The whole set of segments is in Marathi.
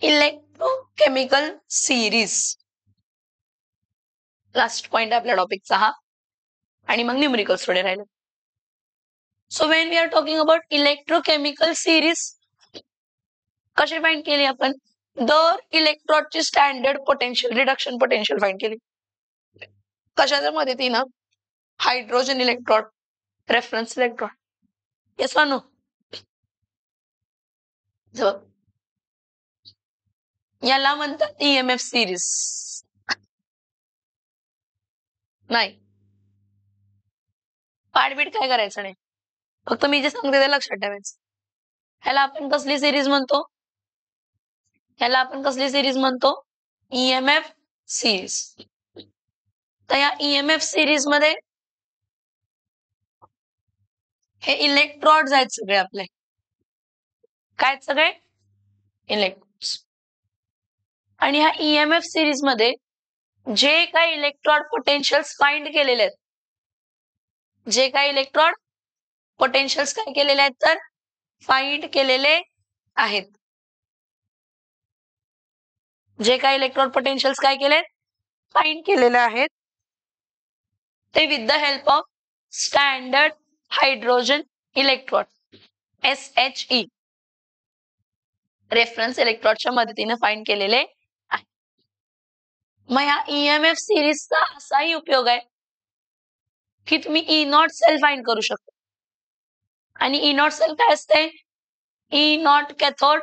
इलेक्ट्रोकेमिकल सिरीज लास्ट पॉइंट आपल्या टॉपिकचा हा, आणि मग न्यूमेरिकल्स थोडे राहिले. So when we are talking about electrochemical series, कशी फाइंड केली आपण? दर इलेक्ट्रॉडची standard potential, reduction potential find केली. कशाच्या मदतीनं? Hydrogen electrode, reference electrode. Yes no? याला म्हणतात ईएमएफ सिरीज. नाही, पाठबीट काय करायचं नाही, फक्त मी जे सांगते ते लक्षात ठेवायचं. ह्याला आपण कसली सिरीज म्हणतो? ह्याला आपण कसली सिरीज म्हणतो? EMF series. तर या ईएमएफ सिरीज मध्ये हे इलेक्ट्रॉड्स आहेत सगळे आपले. काय सगळे? इलेक्ट्रॉड्स. आणि ह्या ईएमएफ सिरीज मध्ये जे काही इलेक्ट्रॉड पोटेन्शियल्स फाइंड केलेले आहेत, जे काही इलेक्ट्रॉड पोटेन्शियल्स काय केलेले आहेत तर फाइंड केलेले आहेत. जे काही इलेक्ट्रॉड पोटेन्शियल्स काय केले? फाइंड केलेले आहेत. ते with the help of standard hydrogen electrode, SHE, reference इलेक्ट्रॉडच्या मदतीने फाइंड केलेले आहे. मग ह्या ईएमएफ सिरीजचा असाही उपयोग आहे की तुम्ही E0 सेल फाइंड करू शकता. आणि E0 सेल काय असते? E0 cathode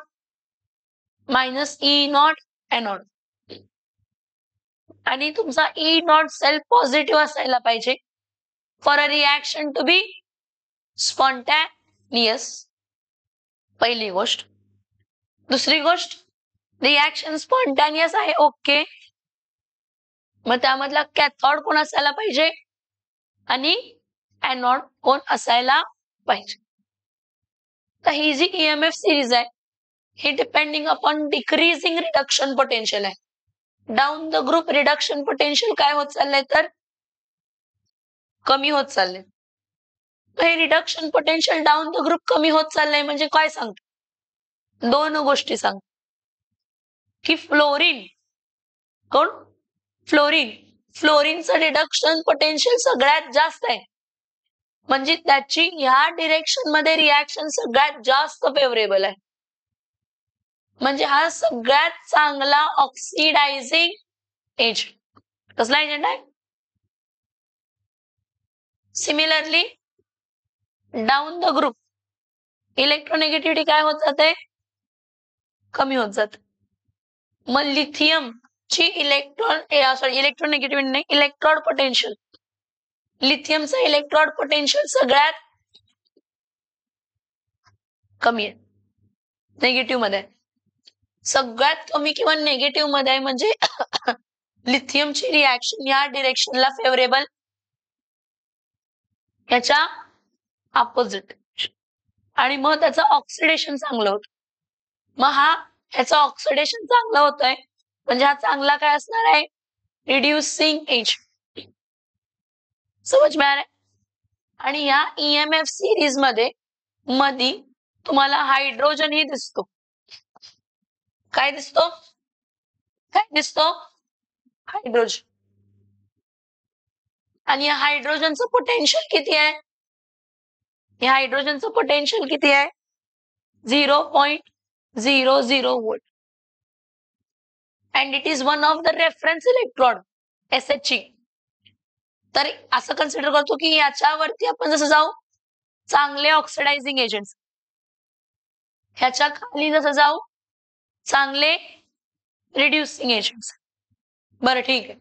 minus E0 anode. आणि तुमचा E0 सेल पॉझिटिव्ह असायला पाहिजे for a reaction to be spontaneous. पहिली गोष्ट. दुसरी गोष्ट, रिएक्शन स्पॉन्टॅनियस आहे, ओके. मग त्यामधला कॅथोड कोण असायला पाहिजे आणि एनोड कोण असायला पाहिजे. तर ही जी ईएमएफ सिरीज आहे ही depending upon decreasing reduction potential आहे. Down the group reduction potential काय होत चाललंय तर कमी होत चाललंय. हे reduction potential down the group कमी होत चाललंय म्हणजे काय सांगतो? दोन गोष्टी सांग की फ्लोरीन, कोण? फ्लोरीनचं रिडक्शन पोटेन्शियल सगळ्यात जास्त आहे, म्हणजे त्याची ह्या डिरेक्शन मध्ये रिएक्शन सगळ्यात जास्त फेवरेबल आहे. म्हणजे हा सगळ्यात चांगला ऑक्सिडायझिंग एजंट. कसला एजंट आहे? Similarly down the group electronegativity काय होत जाते? कमी होत जाते. मग लिथियम ची इलेक्ट्रोनेगेटिव्हिटी नाही, इलेक्ट्रॉड पोटेन्शियल, लिथियमचा इलेक्ट्रॉड पोटेन्शियल सगळ्यात कमी आहे, नेगेटिव्ह मध्ये. सगळ्यात कमी किंवा नेगेटिव्ह मध्ये आहे, म्हणजे लिथियमची रिएक्शन या डिरेक्शनला फेवरेबल, याच्या अपोजिट. आणि मग त्याचं ऑक्सिडेशन चांगलं होतं. मग ह्याचं ऑक्सिडेशन चांगलं होतंय म्हणजे हा चांगला काय असणार आहे? Reducing agent. समज में आ रहा है? आणि या ईएमएफ सिरीज मध्ये मधी तुम्हाला हायड्रोजन ही दिसतो. काय दिसतो? काय दिसतो? हायड्रोजन. आणि या हायड्रोजनचं पोटेन्शियल किती आहे? या हायड्रोजनचं पोटेन्शियल किती आहे? 0.00 volt. And it is one of the reference electrode, SHE. तर असं कन्सिडर करतो की याच्यावरती आपण जसं जाऊ चांगले ऑक्सिडायझिंग एजंट्स, ह्याच्या खाली जसं जाऊ चांगले रिड्युसिंग एजंट्स. बरं ठीक आहे.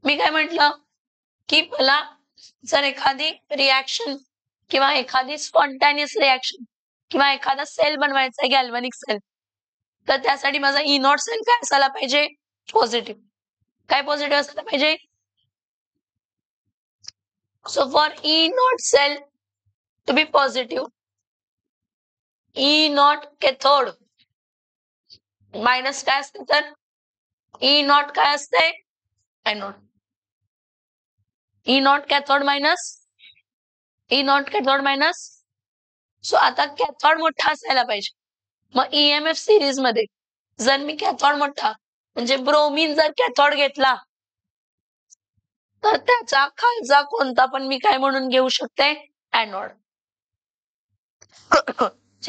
मी काय म्हटलं की मला जर एखादी रिएक्शन किंवा एखादी स्पॉन्टॅनियस रिएक्शन किंवा एखादा सेल बनवायचा आहे, गॅल्व्हॅनिक सेल, तर त्यासाठी माझा E0 सेल काय असायला पाहिजे? पॉझिटिव्ह. काय पॉझिटिव्ह असायला पाहिजे? So for E0 cell to be positive, E0 cathode minus काय असते तर E0 काय असते? Anode. E0 cathode minus E0 cathode minus. So आता कॅथोड मोठा असायला पाहिजे. मग ईएमएफ सिरीज मध्ये जर मी कॅथॉड मोठा म्हणजे ब्रोमीन जर कॅथॉड घेतला तर त्याचा खालचा कोणता पण मी काय म्हणून घेऊ शकते, एनोड.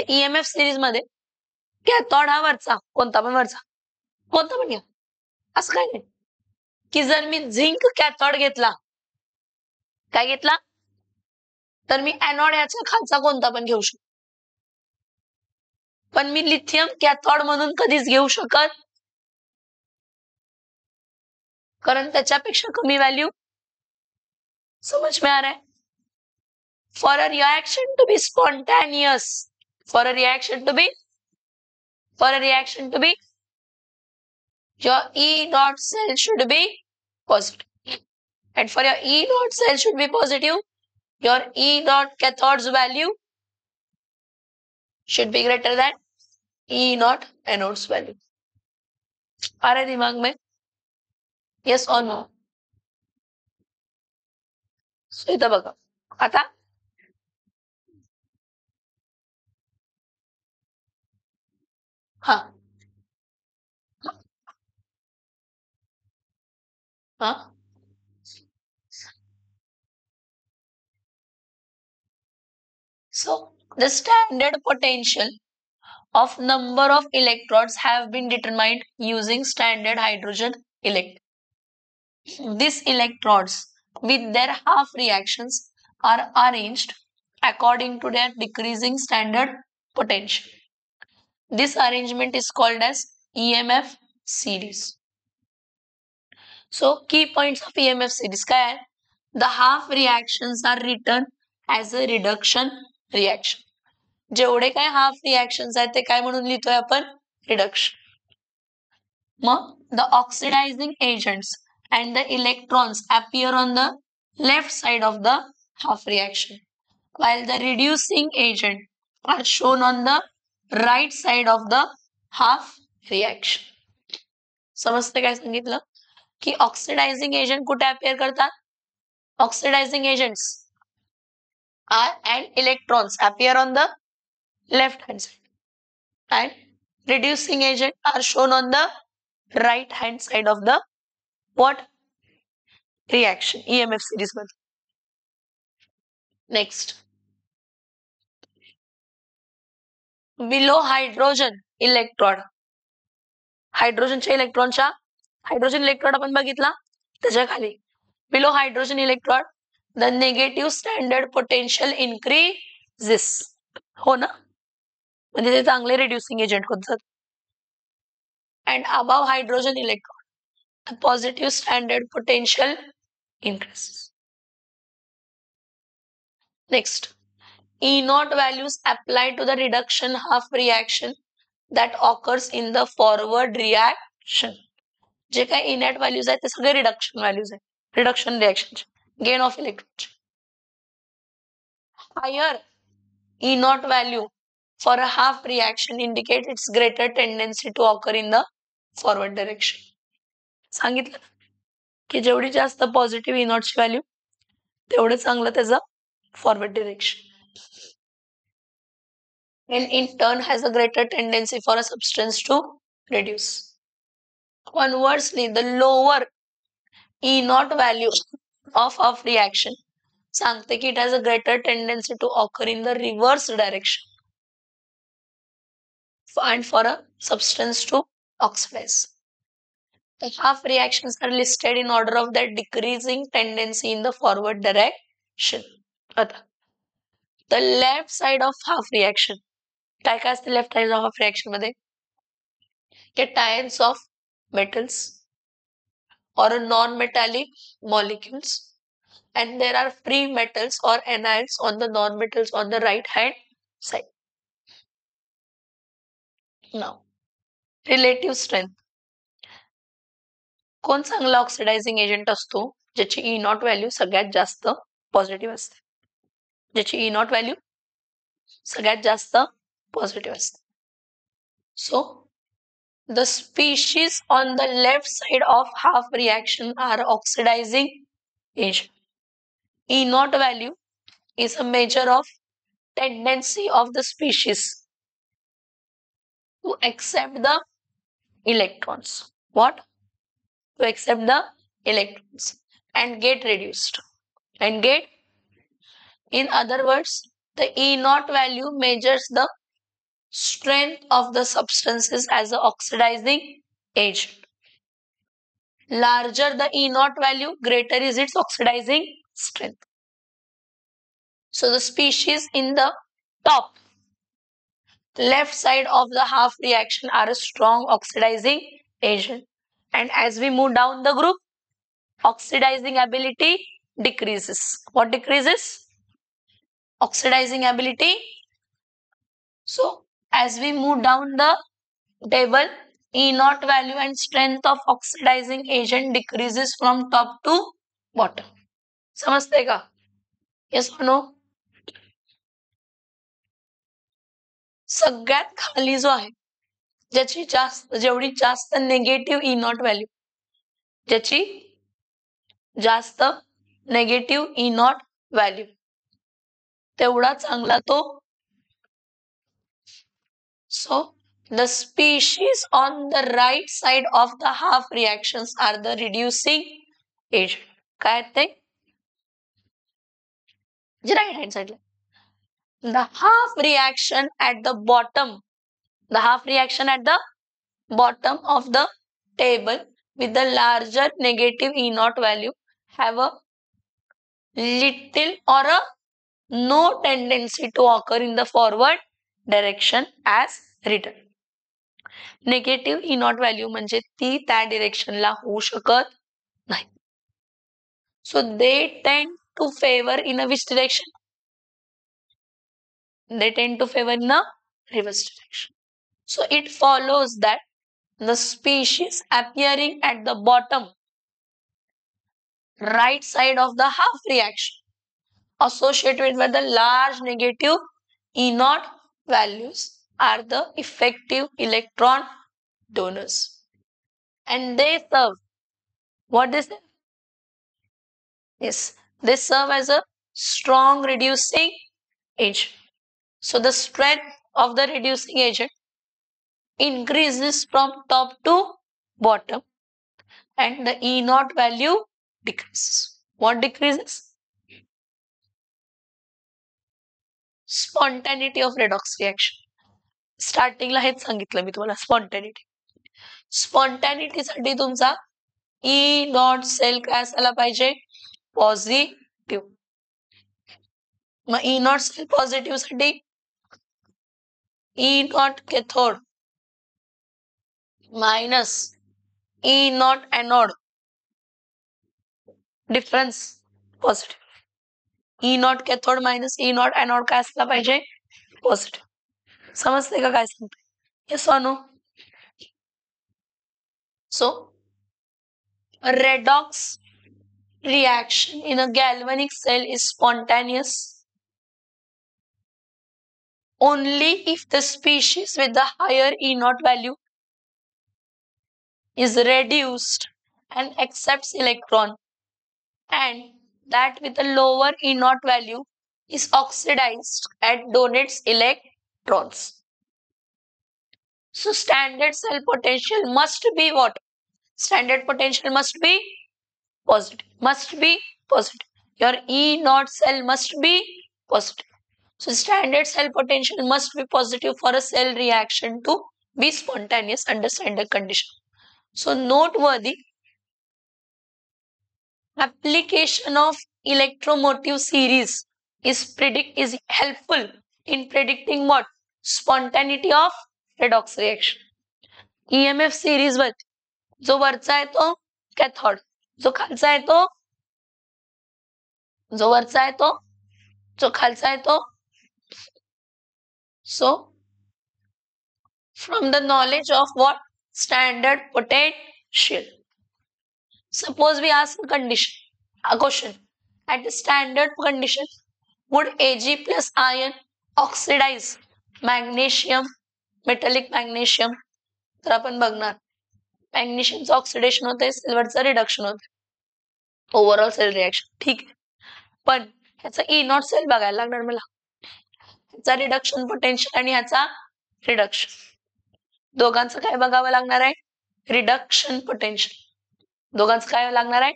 ईएमएफ सिरीज मध्ये कॅथॉड हा वरचा कोणता पण घ्या, असं काय नाही की जर मी झिंक कॅथॉड घेतला, काय घेतला, तर मी एनोड याच्या खालचा कोणता पण घेऊ शकतो. पण मी लिथियम कॅथॉड म्हणून कधीच घेऊ शकत, कारण त्याच्यापेक्षा कमी व्हॅल्यू. समझ में आ रहा है? For a reaction to be spontaneous, for a reaction to be, your E dot cell should be positive, and for your E dot cell should be positive, your E dot cathode's value should be greater than E dot anode's value. आ रहा है दिमाग में? Yes or no? So इथं बघा आता हा हा So the standard potential of number of electrodes have been determined using standard hydrogen electrode. These electrodes with their half reactions are arranged according to their decreasing standard potential. This arrangement is called as EMF series. So key points of EMF series काय आहे? The half reactions are written as a reduction reaction. जेवढे काय हाफ रिएक्शन्स आहेत ते काय म्हणून लिहितोय आपण, रिडक्शन. मग the oxidizing agents and the electrons appear on the left side of the half reaction, while the reducing agent are shown on the right side of the half reaction. समजते काय सांगितलं की ऑक्सिडायझिंग एजंट कुठे अपियर करतात, oxidising agents and electrons appear on the left hand side, and reducing agent are shown on the right hand side of the what reaction, EMF series मध्ये. Next, below hydrogen electrode, हायड्रोजनच्या इलेक्ट्रॉनच्या, हायड्रोजन इलेक्ट्रॉड आपण बघितला त्याच्या खाली below hydrogen electrode the negative standard potential increases. हो ना, म्हणजे ते चांगले रिड्युसिंग एजंट होत जातात. And above hydrogen electrode the positive standard potential increases. Next, E naught values applied to the reduction half reaction that occurs in the forward reaction. जे काही इनॅट व्हॅल्यूज आहेत ते सगळे रिडक्शन व्हॅल्यूज आहेत, reduction reaction, gain of electron. Higher E naught value for a half reaction indicates its greater tendency to occur in the forward direction. सांगितलं की जेवढी जास्त पॉझिटिव्ह E naught ची व्हॅल्यू तेवढं चांगलं त्याचं forward direction, and in turn has a greater tendency for a substance to reduce. Conversely, the lower E naught value of reaction सांगते की it has a greater tendency to occur in the reverse direction and for a substance to oxidize. The half reactions are listed in order of their decreasing tendency in the forward direction. आता the left side of half reaction काय काय असते लेफ्ट साइड ऑफ रिएक्शन मध्ये, cations of metals or non-metallic molecules, and there are free metals or anions on the non-metals on the right hand side. Now, relative strength. कोण चांगला ऑक्सिडायझिंग एजंट असतो, ज्याची E naught व्हॅल्यू सगळ्यात जास्त पॉझिटिव्ह असते, ज्याची E naught व्हॅल्यू सगळ्यात जास्त पॉझिटिव्ह असते. So the species on the left side of half reaction are oxidizing agent. E naught value is a measure of tendency of the species to accept the electrons. What? To accept the electrons and get reduced. And get, in other words, the E naught value measures the strength of the substances as an oxidizing agent. Larger the E naught value, greater is its oxidizing strength. So the species in the top left side of the half reaction are a strong oxidizing agent. And as we move down the group, oxidizing ability decreases. What decreases? Oxidizing ability. So as we move down the table, E naught value and strength of oxidizing agent decreases from top to bottom. समजते का? Yes or no? सगळ्यात खाली जो आहे ज्याची जेवढी जास्त नेगेटिव्ह ई नॉट व्हॅल्यू, ज्याची जास्त नेगेटिव्ह ई नॉट व्हॅल्यू, तेवढा चांगला तो. So the species on the right side of the half reactions are the reducing agent. काय ते? Right hand side. The half reaction at the bottom, the half reaction at the bottom of the table with the larger negative E naught value have a little or a no tendency to occur in the forward direction as written. Negative E not value म्हणजे ती त्या डिरेक्शनला होऊ शकत नाही. So they tend to favour in a which direction? They tend to favor in the reverse direction. So it follows that the species appearing at the bottom right side of the half reaction associated with the large negative E naught values are the effective electron donors. And they serve, what they serve? Yes, they serve as a strong reducing agent. So the strength of the reducing agent increases from top to bottom and the E naught value decreases. What decreases? Spontaneity of redox reaction. स्टार्टिंगला हेच सांगितलं मी तुम्हाला, स्पॉन्टॅनिटी. स्पॉन्टॅनिटीसाठी तुमचा ई नॉट सेल काय असायला पाहिजे? पॉझिटिव्ह. मग ई नॉट सेल पॉझिटिव्ह साठी E not cathode minus E not anode, difference positive. E not cathode minus E not anode काय असला पाहिजे? पॉझिटिव्ह. समजते का काय सांगते? Yes or no? So a redox reaction in a galvanic cell is spontaneous only if the species with the higher E naught value is reduced and accepts electron, and that with a lower E naught value is oxidized and donates electrons. So standard cell potential must be what? Standard potential must be positive. Must be positive. Your E naught cell must be positive. So standard cell potential must be positive for a cell reaction to be spontaneous under standard condition. So noteworthy, application of electromotive series is helpful in predicting what? Spontaneity of redox reaction. EMF series वर जो वरचा आहे तो कॅथोड, जो खालचा आहे तो, जो वरचा आहे तो, जो खालचा आहे तो. So from the knowledge of what? Standard potential. Suppose we ask a question. At the standard condition, would Ag plus ion oxidize magnesium, metallic magnesium? तर आपण बघणार मॅग्नेशियमचं ऑक्सिडेशन होते, सिल्वरचं रिडक्शन होते, ओव्हरऑल सेल रिएक्शन. ठीक आहे, पण ह्याचा ई नॉट सेल बघायला लागणार मला. ह्याचा रिडक्शन पोटेन्शियल आणि ह्याचा रिडक्शन दोघांचं काय बघावं लागणार आहे? रिडक्शन पोटेन्शियल दोघांचं काय लागणार आहे.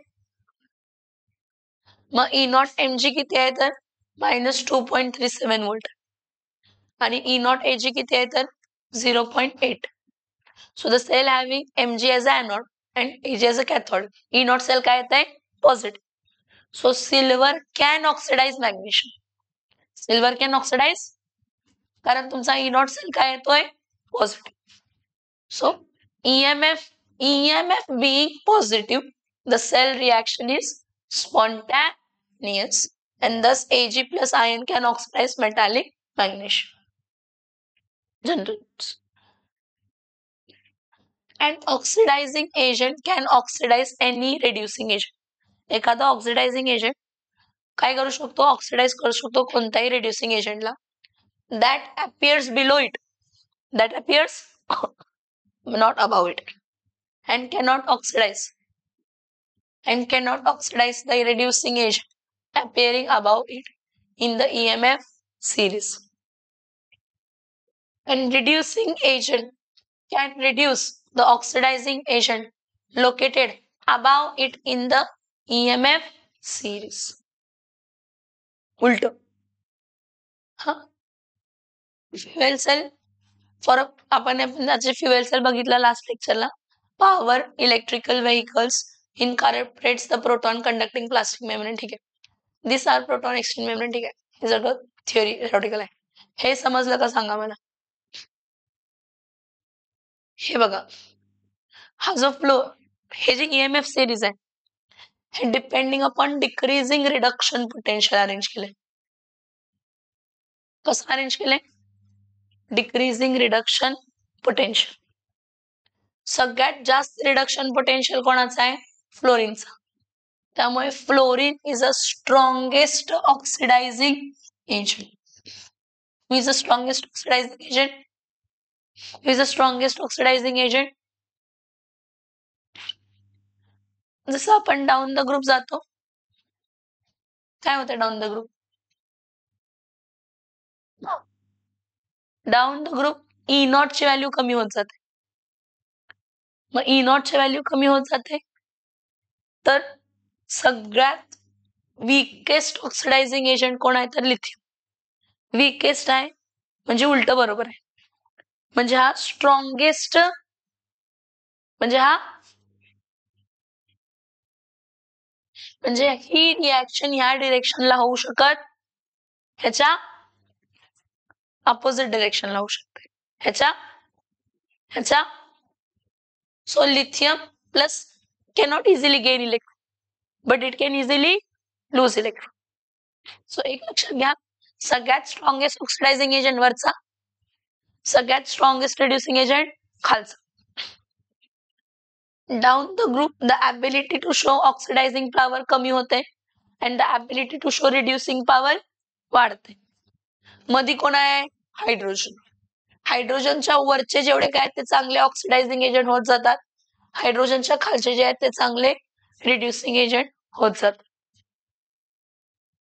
मग E0 mg किती आहे तर -2.37 व्होल्ट आणि E0 Ag किती आहे तर 0.8. So the cell having Mg as an anode and Ag as a cathode. E0 cell काय येत आहे positive. So silver can oxidize magnesium. Silver can oxidize कारण तुमचा E0 सेल काय येतोय positive. So EMF being positive, the cell reaction is spontaneous and thus Ag plus ion can oxidize metallic magnesium. Generals. An oxidizing agent can oxidize any reducing agent. एखादा ऑक्सिडायझिंग एजंट काय करू शकतो ऑक्सिडाइज करू शकतो कोणत्याही रिड्युसिंग एजंटला that appears below it, that appears not above it, and cannot oxidize the reducing agent appearing above it in the EMF series. And reducing agent can reduce the oxidizing agent located above it in the EMF series. उलट फ्युएल सेल फॉर आपण फ्युएल सेल बघितला लास्ट लेक्चरला. Power electrical vehicles incorporates the proton conducting plastic membrane. ठीक आहे, this are proton exchange membrane. ठीक आहे, हे सगळं थिअरिटिकल आहे. हे समजलं का सांगा मला. हे बघा हा जो फ्लो हे जे EMF सिरीज आहे हे depending upon decreasing reduction potential arrange केलंय. कसं अरेंज केलंय डिक्रीजिंग रिडक्शन पोटेन्शियल. सगळ्यात जास्त रिडक्शन पोटेन्शियल कोणाचा आहे फ्लोरीनचा. त्यामुळे fluorine is a strongest oxidising agent. Who is the strongest oxidizing agent? Who is the strongest oxidizing agent? जसं आपण डाऊन द ग्रुप जातो काय होतं down the group. Down the group E0 ची व्हॅल्यू कमी होत जाते. मग E0 ची व्हॅल्यू कमी होत जाते तर सगळ्यात वीकेस्ट ऑक्सिडायझिंग एजंट कोण आहे तर लिथियम. वीकेस्ट आहे म्हणजे उलट बरोबर आहे. म्हणजे हा स्ट्रॉंगेस्ट म्हणजे ही रिॲक्शन ह्या डिरेक्शनला होऊ शकत ह्याच्या अपोजिट डिरेक्शनला होऊ शकते ह्याच्या. So lithium plus cannot easily gain electron but it can easily lose electron. So एक लक्षात घ्या सगळ्यात स्ट्रॉंगेस्ट ऑक्सिडायझिंग एजंट वरचा सगळ्यात स्ट्रॉंगेस्ट रिड्युसिंग एजंट खालचा. Down the group the ability to show oxidising power कमी होते and the ability to show reducing power वाढते. मध्ये कोण आहे हायड्रोजन. हायड्रोजनच्या वरचे जेवढे काय ते चांगले ऑक्सिडायझिंग एजंट होत जातात. हायड्रोजनच्या खालचे जे आहेत ते चांगले रिड्युसिंग एजंट होत जातात.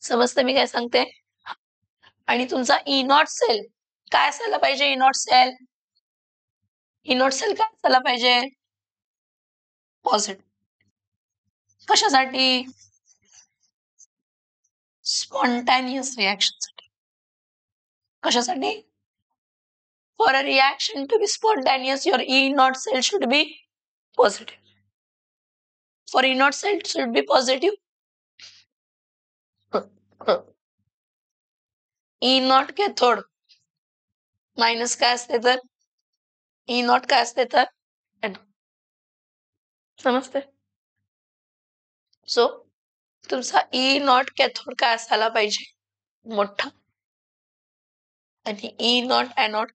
समजते मी काय सांगते. आणि तुमचा E0 सेल काय असायला पाहिजे. E0 सेल काय असायला पाहिजे पॉझिटिव्ह. कशासाठी स्पॉन्टॅनियस रिॲक्शन साठी. कशासाठी for a reaction to be spontaneous your E0 cell should be positive. For E0 cell should be positive. E0 cathode minus काय असते तर E0 काय असते तर समजते. सो तुमचा E0 कॅथोड काय असायला पाहिजे मोठा आणि E0 एनोड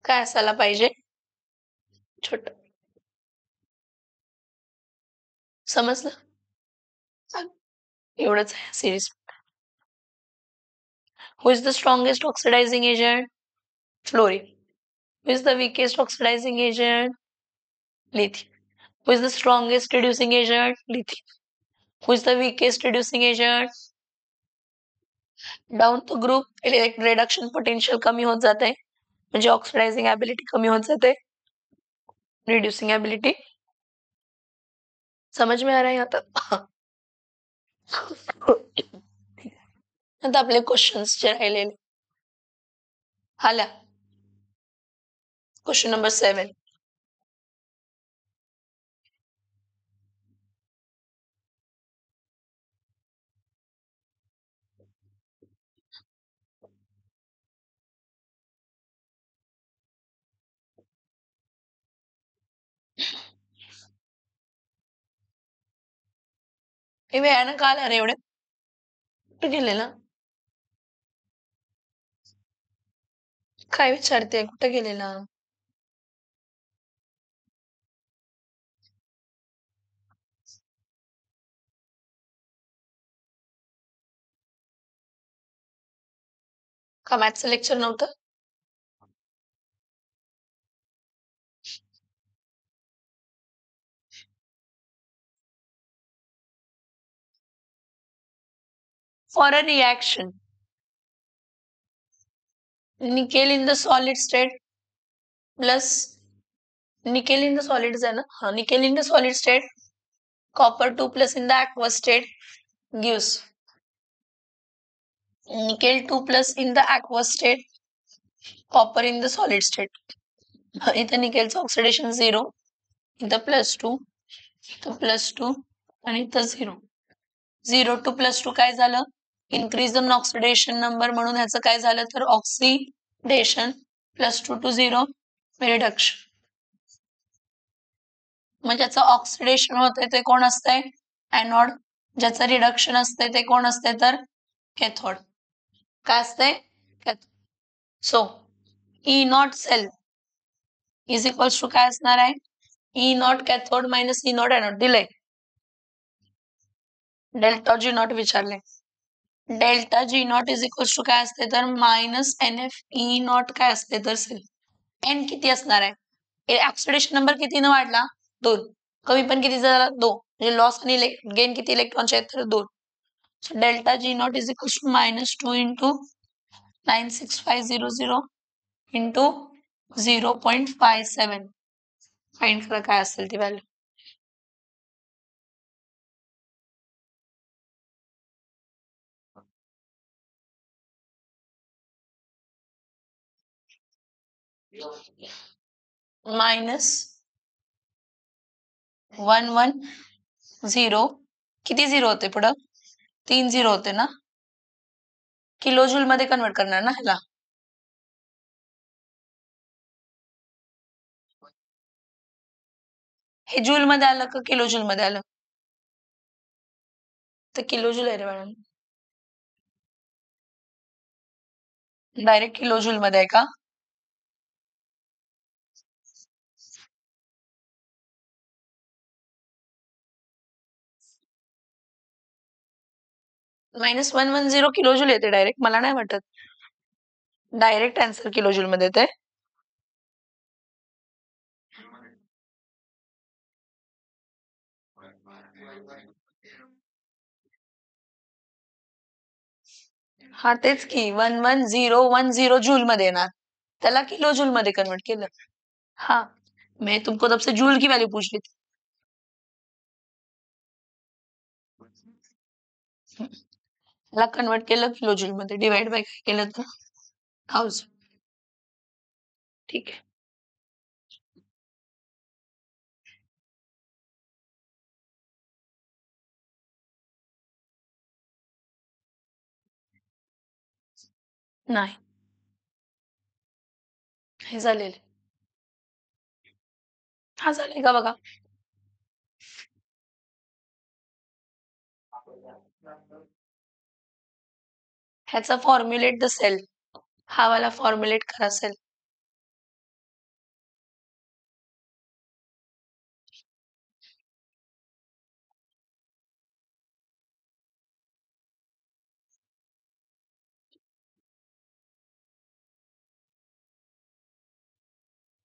काय असायला पाहिजे छोट. समजलं. एवढंच आहे series. Who is the strongest oxidizing agent? Fluorine. Who is the weakest oxidizing agent? Lithium. Who is the strongest reducing agent? Lithium. Who is the weakest reducing agent? Down the group reduction potential कमी होत जाते म्हणजे ऑक्सिडायझिंग ॲबिलिटी कमी होत जाते. Reducing ability. समझ में आ रहा है यहाँ तक? आता आपले क्वेश्चन्स जे राहिलेले आल्या क्वेश्चन नंबर 7. हे वेळानं का आला रे एवढे? कुठे गेलेला? काय विचारते? कुठे गेलेला? का मॅथचं लेक्चर नव्हतं? For a reaction, nickel in the solid state plus nickel in the solids है ना? हाँ, nickel in the solid state, copper 2 plus in the aqueous state gives nickel 2 plus in the aqueous state, copper in the solid state. इथं निकेलचं ऑक्सिडेशन 0, इथं +2, इथं +2 आणि इथं 0. 0 to +2 काय झालं? इन्क्रीज इन ऑक्सिडेशन नंबर, म्हणून ह्याचं काय झालं तर ऑक्सिडेशन. +2 to 0 reduction. मग ज्याचं ऑक्सिडेशन होतंय ते कोण असतंय? एनोड. ज्याचं रिडक्शन असतंय ते कोण असतंय तर कॅथोड. काय असतंय? Cathode. So E not cell is equals to काय असणार आहे? E not cathode minus E not anode. दिलंय. डेल्टा जी नॉट विचारले. Delta G not is equals to काय असते तर मायनस NF ई नॉट काय असते तर सेल. एन किती असणार आहे? ऑक्सिडेशन नंबर कितीनं वाढला? 2. कमी पण किती झाला? 2. म्हणजे लॉस आणि गेन किती इलेक्ट्रॉनचे आहेत तर 2. So delta G not is equals to -2 into 96500 into 0.57. Find करा काय असेल ती व्हॅल्यू. -110. किती 0 होते पुढं? 3 0 होते ना? किलो जूल मध्ये कन्वर्ट करणार ना ह्याला? हे जूल मध्ये आलं का किलो जूल मध्ये आलं? तर किलो जूल आहे रे मॅडम. डायरेक्ट किलो जूल मध्ये आहे का? -110 किलो जूल येते डायरेक्ट. मला नाही वाटत डायरेक्ट आन्सर किलो जूल मध्ये येते. हा तेच की 11010 जूल मध्ये येणार. त्याला किलो जूल मध्ये कन्वर्ट केलं. हाँ, मैं तुमको तब से जूल की वैल्यू पूछ रही थी. त्याला कन्वर्ट केलं किलो जूल मध्ये, डिवाइड बाय काय केलं तर 1000. ठीक आहे. नाही, हे झालेलं. हा झालंय का बघा. ह्याचा फॉर्म्युलेट द सेल. हा वाला फॉर्म्युलेट करा सेल.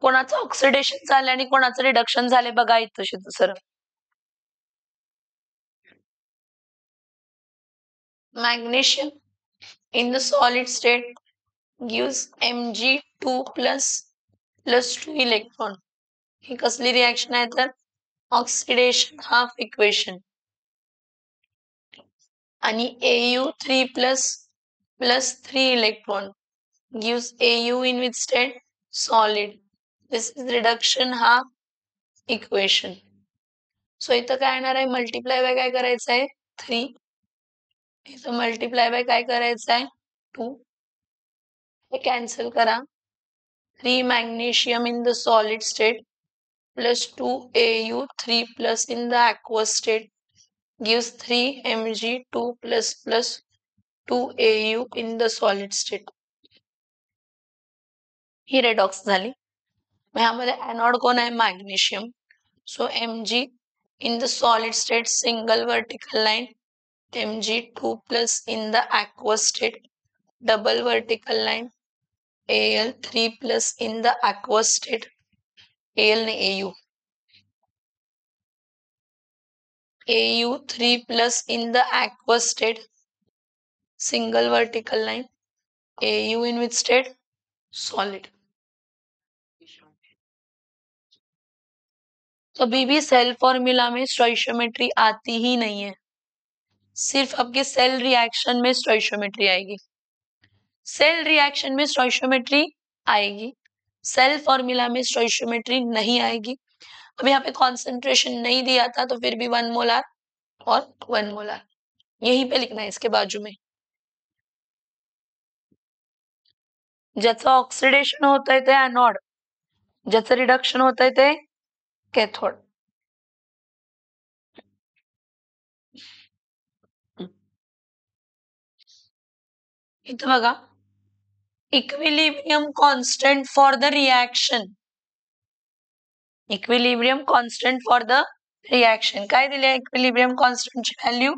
कोणाचं ऑक्सिडेशन झालं आणि कोणाचं रिडक्शन झाले बघा इथं sir. Magnesium in the solid state gives Mg2 plus 2 electron. ही कसली रिॲक्शन आहे तर ऑक्सिडेशन हाफ इक्वेशन. आणि Au3 plus 3 electron gives Au in which state? Solid. This is reduction half equation. So इथं काय येणार आहे मल्टिप्लाय बाय काय करायचं आहे 3. इथं मल्टिप्लाय बाय काय करायचं आहे 2. हे कॅन्सल करा. 3 magnesium in the solid state plus 2 Au3 plus in the aqueous state gives 3 Mg2 plus 2 Au in the solid state. He redox झाली. ह्यामध्ये एनोड कोण आहे magnesium. So Mg in the solid state single vertical line, Mg2 plus in the aqueous state double vertical line, Al3 plus in the aqueous state, Al ने Au3 plus in the aqueous state single vertical line, Au in which state? Solid. कभी भी सेल फॉर्मूला में स्टोइशियोमेट्री आती ही नहीं है, सिर्फ आपके सेल रिएक्शन में स्टोइशियोमेट्री आएगी. सेल रिएक्शन में स्टोइशियोमेट्री आएगी, सेल फॉर्मूला में स्टोइशियोमेट्री नहीं आएगी. अब यहाँ पे कॉन्सेंट्रेशन नहीं दिया था तो फिर भी 1 मोलार और 1 मोलार यहीं पे लिखना है इसके बाजू में. ज्याचं ऑक्सिडेशन होतंय ते एनोड, ज्याचं रिडक्शन होतंय ते कॅथोड. इथं बघा equilibrium constant for the reaction. Equilibrium constant for the reaction काय दिले इक्विलिब्रियम कॉन्स्टंटची value.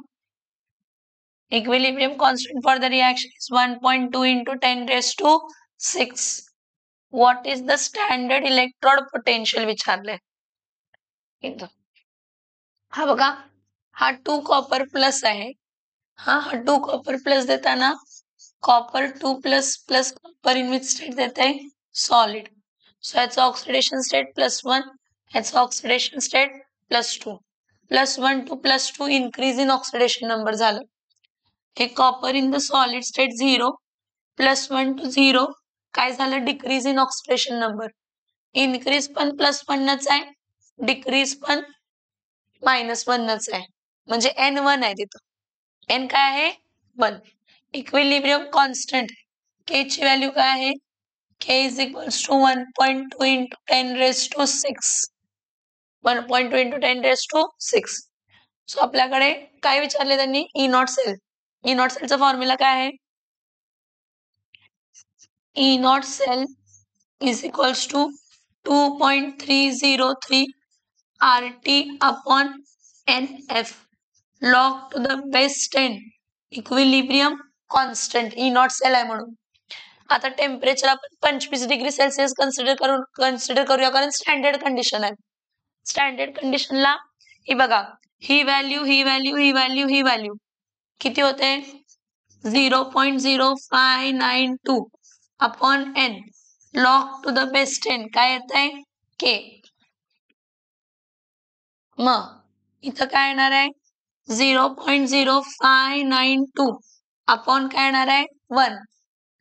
Equilibrium constant for the reaction is 1.2 into 10 raised to 6. What is the standard electrode potential विचारले. हा बघा हा 2 कॉपर प्लस आहे. हा 2 कॉपर प्लस देताना copper 2 plus plus copper in which state देत आहे सॉलिड. सो याचं ऑक्सिडेशन स्टेट +1, याचं oxidation state +2. +1 to +2 increase in oxidation number झालं. हे copper in the solid state 0 +1 to 0 काय झालं decrease in oxidation number. Increase पण +1च आहे, डिक्रीज पण -1च आहे, म्हणजे N1 आहे तिथं. N काय आहे 1. इक्विलिब्रियम कॉन्स्टंट K ची व्हॅल्यू काय आहे K is equals to 1.2 into 10 raised to 6. 1.2 into 10 raised to 6. So आपल्याकडे काय विचारले त्यांनी E not cell. E naught सेलचा फॉर्म्युला काय आहे E not cell is equals to 2.303 RT upon NF log to the base 10 equilibrium constant E not cell आहे म्हणून. आता टेम्परेचर आपण 25 डिग्री सेल्सिअस कन्सिडर करूया कारण स्टँडर्ड कंडिशन आहे. स्टँडर्ड कंडिशनला ही बघा ही व्हॅल्यू ही व्हॅल्यू ही व्हॅल्यू ही व्हॅल्यू किती होते 0.0592 upon N log to the base 10 काय येत आहे K. मग इथं काय येणार आहे 0.0592 अपॉन काय येणार आहे 1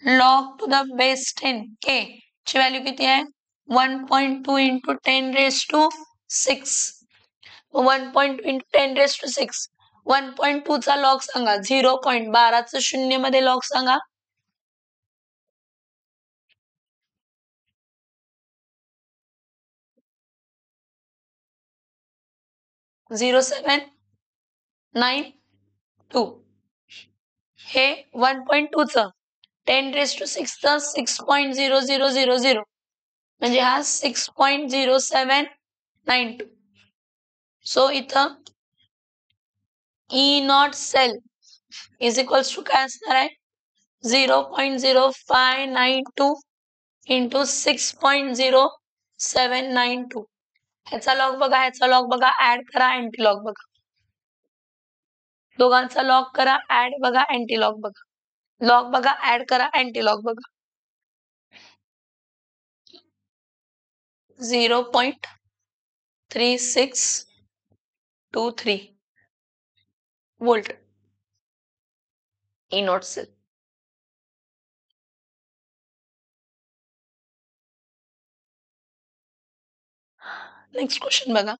log to the base 10 K ची व्हॅल्यू किती आहे 1.2 into 10 raised to 6. 1.2 into 10 raised to 6. 1.2 चा लॉग सांगा 0.12 चं 0 मध्ये लॉग सांगा 0.792. हे 1.2 चं 10 raised to 6 चं 6.0000 म्हणजे हा 6.0792. सो इथं E not cell is equals to काय असणार आहे 0.0592 into 6.0792. ह्याचा लॉग बघा ह्याचा लॉग बघा ऍड करा अँटी लॉग बघा दोघांचा लॉग करा ऍड बघा अँटी लॉग बघा लॉग बघा ऍड करा अँटी लॉग बघा 0.0592 3623 volt E naught cell. Next question बघा.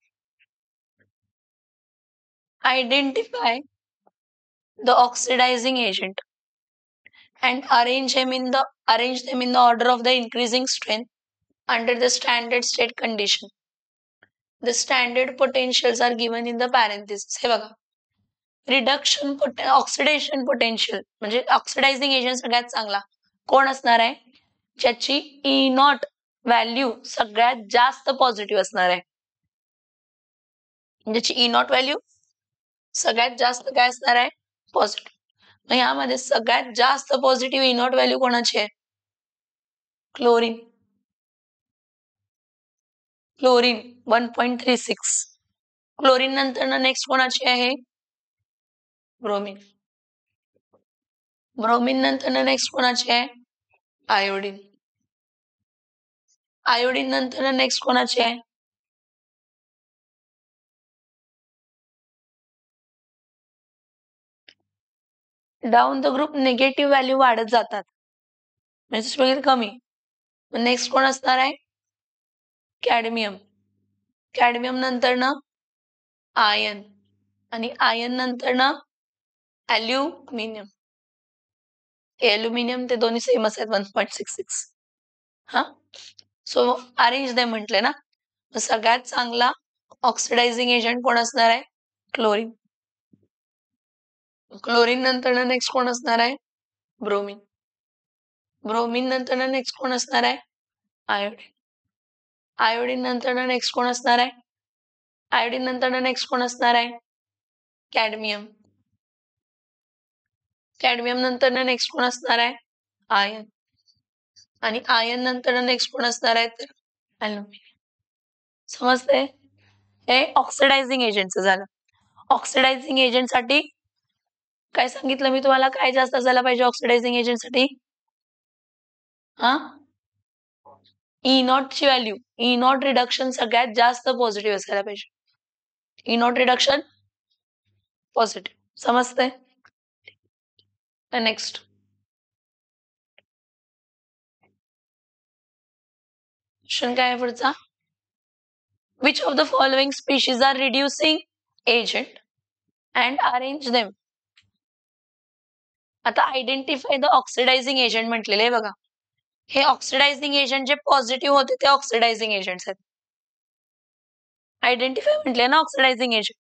Identify the oxidising agent and arrange them in the order of the increasing strength under the standard state condition. The standard potentials are given in the parentheses. हे बघा, रिडक्शन ऑक्सिडेशन पोटेन्शियल म्हणजे ऑक्सिडायझिंग एजंट सगळ्यात चांगला कोण असणार आहे, ज्याची ई नॉट व्हॅल्यू सगळ्यात जास्त पॉझिटिव्ह असणार आहे. ज्याची ई नॉट व्हॅल्यू सगळ्यात जास्त काय असणार आहे, पॉझिटिव्ह. मग यामध्ये सगळ्यात जास्त पॉझिटिव्ह ई नॉट व्हॅल्यू कोणाची आहे, क्लोरीन. क्लोरीन 1.36. क्लोरीन नंतर नेक्स्ट कोणाची आहे, ब्रोमीन. ब्रोमीन नंतर नेक्स्ट कोणाची आहे, आयोडीन. आयोडीन नंतर नेक्स्ट कोणाची आहे, down the group negative value वाढत जातात म्हणजे कमी. नेक्स्ट कोण असणार आहे, कॅडमियम. कॅडमियम नंतर आयन आणि आयन नंतर ॲल्युमिनियम. ॲल्युमिनियम ते दोन्ही सेमच आहेत 1.66. हा, सो अरेंज दे म्हटले ना. सगळ्यात चांगला ऑक्सिडायझिंग एजंट कोण असणार आहे, क्लोरीन. क्लोरीन नंतर नेक्स्ट कोण असणार आहे, ब्रोमीन. ब्रोमीन नंतर नेक्स्ट कोण असणार आहे, आयोडीन. आयोडीन नंतर नेक्स्ट कोण असणार आहे, आयोडीन नंतर नेक्स्ट कोण असणार आहे, कॅडमियम. कॅडमियम नंतर नेक्स्ट कोण असणार आहे, आयन. आणि आयन नंतर नेक्स्ट कोण असणार आहे, तर ॲल्युमिनियम. समजते. हे ऑक्सिडायझिंग एजंटचं झालं. ऑक्सिडायझिंग एजंटसाठी काय सांगितलं मी तुम्हाला, काय जास्त असायला पाहिजे ऑक्सिडायझिंग एजंटसाठी, हा, ई नॉटची व्हॅल्यू, ई नॉट रिडक्शन सगळ्यात जास्त पॉझिटिव्ह असायला पाहिजे. E naught reduction positive. समजते. नेक्स्ट क्वेश्चन काय आहे पुढचा, which of the following species are reducing agent and arrange them. आता आयडेंटिफाय द ऑक्सिडायझिंग एजंट म्हटलेले आहे बघा. हे ऑक्सिडायझिंग एजंट जे पॉझिटिव्ह होते ते ऑक्सिडायझिंग एजंट्स आहेत. आयडेंटिफाय म्हटले ना ऑक्सिडायझिंग एजंट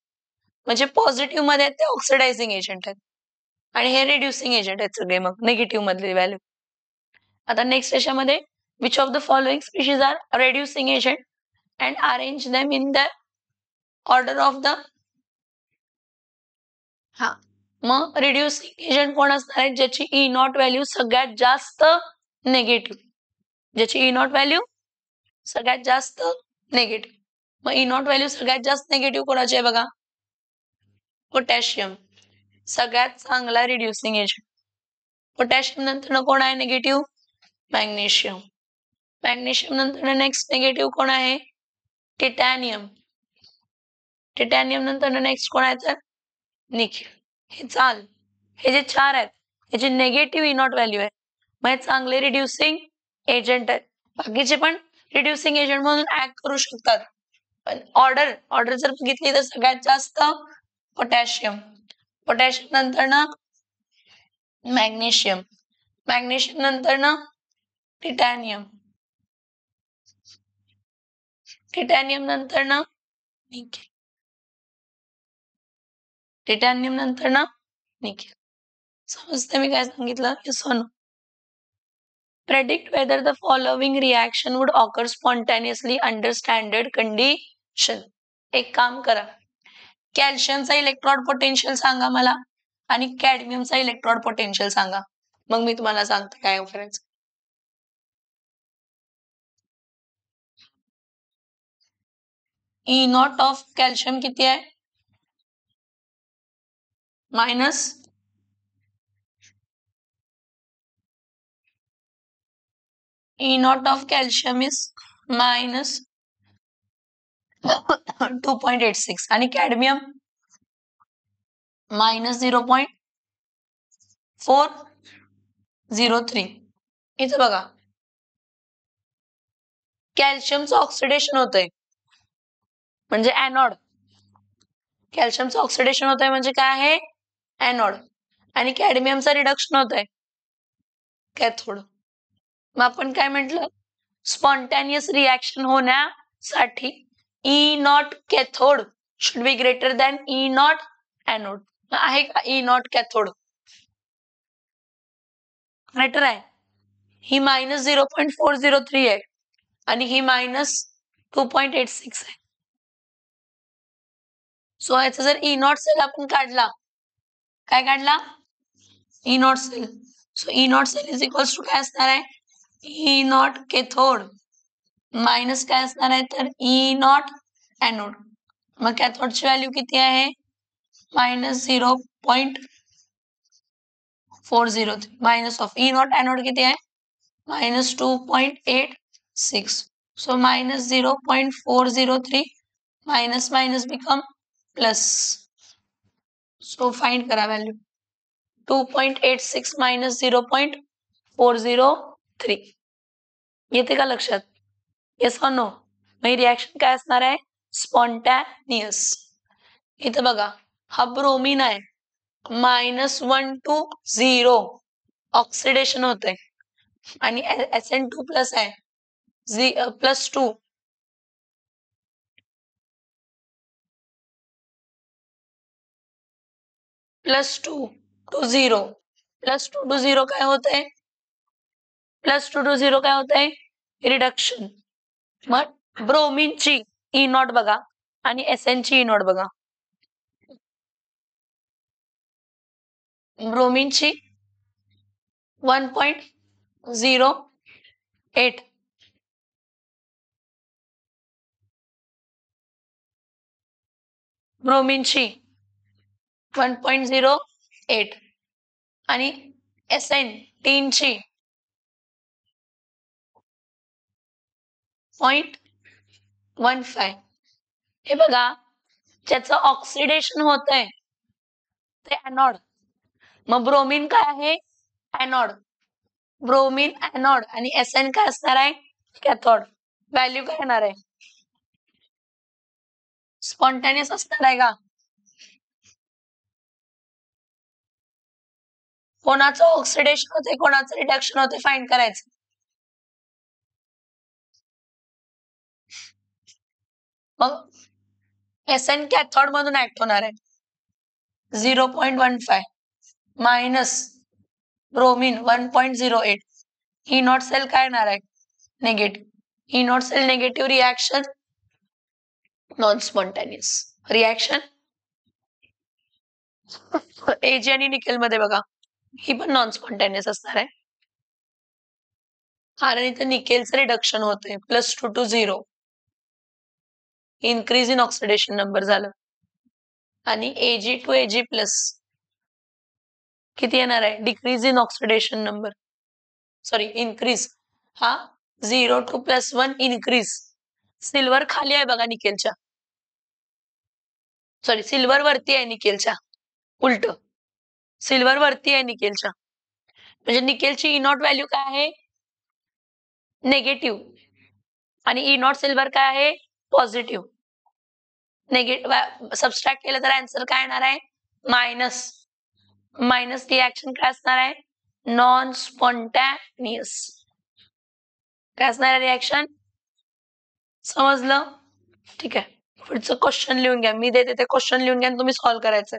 म्हणजे पॉझिटिव्ह मध्ये ते ऑक्सिडायझिंग एजंट आहेत आणि हे रिड्युसिंग एजंट आहेत सगळे मग निगेटिव्ह मधले व्हॅल्यू. आता नेक्स्ट याच्यामध्ये which of the following species are reducing agent and arrange them in the order of the. हा, मग रिड्युसिंग एजंट कोण असणार आहे, ज्याची ई नॉट व्हॅल्यू सगळ्यात जास्त निगेटिव्ह. ज्याची ई नॉट व्हॅल्यू सगळ्यात जास्त निगेटिव्ह. मग ई नॉट व्हॅल्यू सगळ्यात जास्त निगेटिव्ह कोणाची आहे बघा, पोटॅशियम. सगळ्यात चांगला रिड्युसिंग एजंट. पोटॅशियम नंतर कोण आहे निगेटिव्ह, मॅग्नेशियम. मॅग्नेशियम नंतर नेक्स्ट निगेटिव्ह कोण आहे, टिटॅनियम. टिटॅनियम नंतर नेक्स्ट कोण आहे तर निकेल. हे हे जे चार आहेत ह्याची निगेटिव्ह ई नॉट व्हॅल्यू आहे, मग हे चांगले रिड्युसिंग एजंट आहेत. बाकीचे पण रिड्युसिंग एजंट म्हणून ऍक्ट करू शकतात, पण ऑर्डर जर बघितली तर सगळ्यात जास्त पोटॅशियम. पोटॅशियम नंतर मॅग्नेशियम. मॅग्नेशियम नंतर टिटॅनियम. टिटॅनियम नंतर निकेल. टिटॅनियम नंतर निकेल. समजते मी काय सांगितलं, yes or no. Predict whether the following reaction would occur spontaneously under standard condition. एक काम करा, कॅल्शियमचा इलेक्ट्रॉड पोटेन्शियल सांगा मला आणि कॅडमियमचा इलेक्ट्रॉड पोटेन्शियल सांगा, मग मी तुम्हाला सांगते काय करायचं. ई नॉट ऑफ कॅल्शियम किती आहे, minus. E not of calcium is minus 2.86 आणि कॅडमियम -0.403. इथं बघा कॅल्शियमचं ऑक्सिडेशन होतंय म्हणजे ॲनोड. कॅल्शियमचं ऑक्सिडेशन होतंय म्हणजे काय आहे? ॲनोड. आणि कॅडमियमचं रिडक्शन होतंय कॅथोड. मग आपण काय म्हटलं? स्पॉन्टॅनियस रिॲक्शन होण्यासाठी E not cathode should be greater than E not anode. आहे का ई नॉट कॅथोड? ग्रेटर आहे. ही -0.403 आहे आणि ही -2.86 आहे. सो याचा जर ई नॉट सेल आपण काढला, काय काढला? E not cell. So E not cell is equals to काय असणार आहे? ई नॉट कॅथोड मायनस काय असणार आहे तर ई नॉट ॲनोड. मग कॅथोडची व्हॅल्यू किती आहे? -0.403 minus of E not anode किती आहे? -2.86. So -0.403 minus minus become plus. So find करा व्हॅल्यू. 2.86 मायनस 0.403 येते का लक्षात? Yes or no? मग रिॲक्शन काय असणार आहे? स्पॉन्टॅनियस. इथं बघा हा ब्रोमीन आहे -1 to 0 ऑक्सिडेशन होतंय आणि SN2+ आहे +2 +2 to 0 +2 to 0 काय होतंय? +2 to 0 काय होतंय? रिडक्शन. मग ब्रोमीनची ई नॉट बघा आणि SN ची ई नॉट बघा. ब्रोमीनची 1.08 ब्रोमीनची 1.08 आणि SN3ची 0.15. हे बघा ज्याचं ऑक्सिडेशन होतंय ते ॲनोड. मग ब्रोमीन काय आहे? ॲनोड. ब्रोमीन ॲनोड आणि SN काय असणार आहे? कॅथोड. व्हॅल्यू काय येणार आहे? स्पॉन्टॅनियस असणार आहे का? कोणाचं ऑक्सिडेशन होते कोणाचं रिडक्शन होते फाइंड करायचं. मग SN कॅथोड मधून ऍक्ट होणार आहे 0.15 minus bromine 1.08. E not cell काय येणार आहे? Negative. E not cell negative reaction non spontaneous reaction. A G आणि निकेल मध्ये बघा ही पण नॉन स्पॉन्टॅनियस असणार आहे कारण इथे निकेलचं रिडक्शन होतंय +2 to 0 increase in oxidation number झालं आणि Ag to Ag+ किती येणार आहे? Decrease in oxidation number. Sorry increase. हा 0 to +1 इन्क्रीज. सिल्वर खाली आहे बघा निकेलच्या. सॉरी सिल्वर वरती आहे निकेलच्या. उलट सिल्वर वरती आहे निकेलच्या. म्हणजे निकेलची ई नॉट व्हॅल्यू काय आहे? नेगेटिव्ह आणि ई नॉट सिल्वर काय आहे? पॉझिटिव्ह. सबस्ट्रॅक्ट केलं तर आन्सर काय येणार आहे? मायनस. मायनस रिॲक्शन काय असणार आहे? Non spontaneous. काय असणार आहे रिॲक्शन? समजलं? ठीक आहे. पुढचं क्वेश्चन लिहून घ्या. मी देते ते क्वेश्चन लिहून घ्या आणि तुम्ही सॉल्व्ह करायचं.